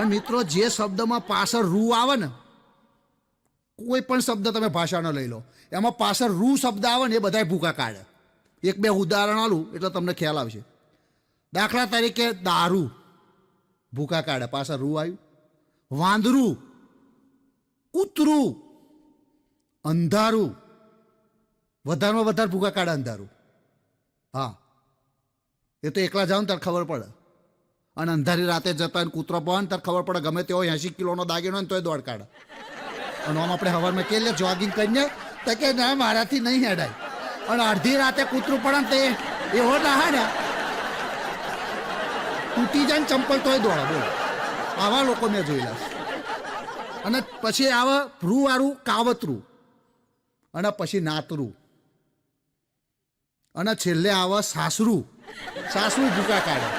પણ મિત્રો જે શબ્દમાં પાછળ રૂ આવે ને, કોઈ પણ શબ્દ તમે ભાષાનો લઈ લો, એમાં પાછળ રૂ શબ્દ આવે ને એ બધાય ભૂકા કાઢે. એક બે ઉદાહરણ આલું એટલે તમને ખ્યાલ આવશે. દાખલા તરીકે દારૂ ભૂકા કાઢે, પાછળ રૂ આવ્યું. વાંદરું, કૂતરું, અંધારું, વધારેમાં વધારે ભૂકા કાઢે અંધારું. હા, એ તો એકલા જાઓ ને ત્યારે ખબર પડે. અને અંધારી રાતે જતા ને કૂતરો પહોંચે ત્યારે ખબર પડે ગમે તેવો 80 કિલોનો દાગીનો હોય ને તોય દોડ કાઢે. અને આમ આપણે હવારમાં કે લે જોગિંગ કરીને તો કે ના મારાથી નહીં હેડાય. અને અડધી રાતે કૂતરું પડે ને તે એવો ના હા ને તૂટી જાય ને ચંપલ તોય દોડે. બોલો, આવા લોકો મેં જોયેલા. અને પછી આવે રૂવાળું કાવતરું, અને પછી નાતરું, અને છેલ્લે આવે સાસરું. સાસરું ભૂકા કાઢે.